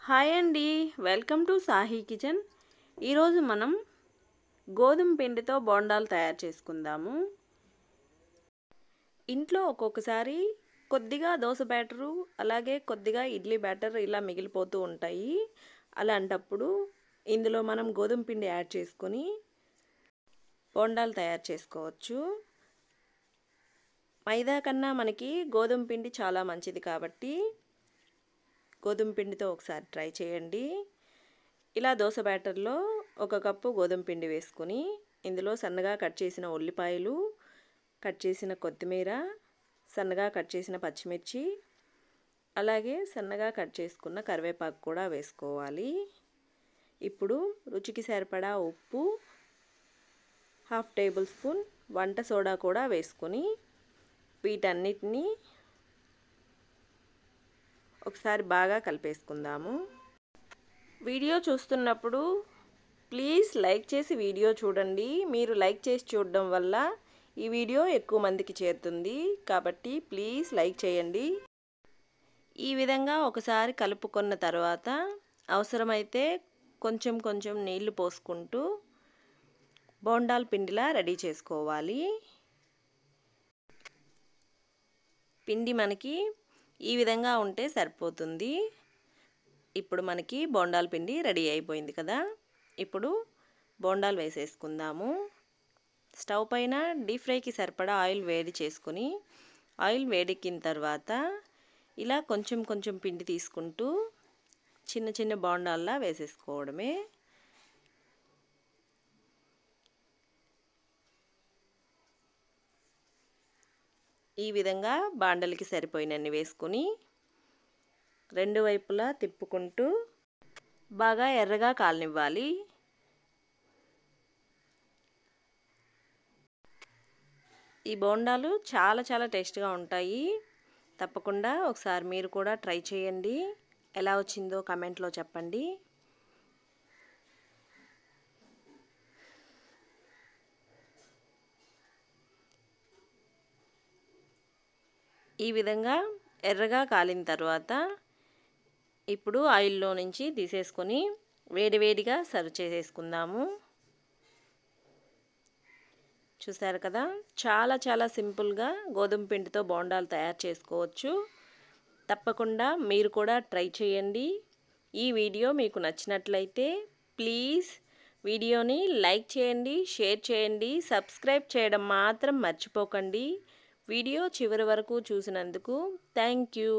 Hi అండి, welcome to Sahi kitchen. ఈరోజు మనం గోధుమ పిండితో బోండాలు తయారు చేసుకుందాము. ఇంట్లో ఒక్కొక్కసారి కొద్దిగా దోశ బ్యాటరు అలాగే కొద్దిగా ఇడ్లీ బ్యాటర్ ఇలా మిగిలిపోతూ ఉంటాయి. అలాంటప్పుడు ఇందులో మనం గోధుమ పిండి యాడ్ చేసుకొని బోండాలు తయారు చేసుకోవచ్చు. మైదా కన్నా మనకి గోధుమ పిండి చాలా మంచిది కాబట్టి గోధుమ పిండితో ఒకసారి ట్రై చేయండి. ఇలా దోశ బ్యాటర్లో 1 కప్పు గోధుమ పిండి వేసుకొని ఇందులో సన్నగా కట్ చేసిన ఉల్లిపాయలు, కట్ చేసిన కొత్తిమీర, సన్నగా కట్ చేసిన పచ్చిమిర్చి, అలాగే సన్నగా కట్ చేసుకున్న కరివేపాకు కూడా వేసుకోవాలి. ఇప్పుడు రుచికి సరిపడా ఉప్పు, 1/2 టేబుల్ స్పూన్ వంట సోడా కూడా వేసుకొని వీటన్నిటిని ఒకసారి బాగా కలిపేసుకుందాము. వీడియో చూస్తున్నప్పుడు ప్లీజ్ లైక్ చేసి వీడియో చూడండి. మీరు లైక్ చేసి చూడడం వల్ల ఈ వీడియో ఎక్కువ మందికి చేరుతుంది కాబట్టి ప్లీజ్ లైక్ చేయండి. ఈ విధంగా ఒకసారి కలుపుకున్న తర్వాత అవసరమైతే కొంచెం కొంచెం నీళ్లు పోసుకుంటూ బోండాల పిండిలా రెడీ చేసుకోవాలి. పిండి మనకి ఈ విధంగా ఉంటే సరిపోతుంది. ఇప్పుడు మనకి బోండాల పిండి రెడీ అయిపోయింది కదా. ఇప్పుడు బోండాలు వేసేసుకుందాము. స్టవ్ పైన డీప్ ఫ్రైకి సరిపడా ఆయిల్ వేడి చేసుకొని ఆయిల్ వేడెక్కిన తర్వాత ఇలా కొంచెం కొంచెం పిండి తీసుకుంటూ చిన్న చిన్న బోండాల్లా వేసేసుకోవడమే. ఈ విధంగా బాండలకి సరిపోయినన్ని వేసుకొని రెండు వైపులా తిప్పుకుంటూ బాగా ఎర్రగా కాలనివ్వాలి. ఈ బోండాలు చాలా టేస్ట్గా ఉంటాయి. తప్పకుండా ఒకసారి మీరు కూడా ట్రై చేయండి. ఎలా వచ్చిందో కామెంట్లో చెప్పండి. ఈ విధంగా ఎర్రగా కాలిన తర్వాత ఇప్పుడు ఆయిల్లో నుంచి తీసేసుకొని వేడివేడిగా సర్వ్ చేసేసుకుందాము. చూసారు కదా, చాలా సింపుల్గా గోధుమ పిండితో బోండాలు తయారు చేసుకోవచ్చు. తప్పకుండా మీరు కూడా ట్రై చేయండి. ఈ వీడియో మీకు నచ్చినట్లయితే ప్లీజ్ వీడియోని లైక్ చేయండి, షేర్ చేయండి, సబ్స్క్రైబ్ చేయడం మాత్రం మర్చిపోకండి. వీడియో చివరి వరకు చూసినందుకు థ్యాంక్ యూ.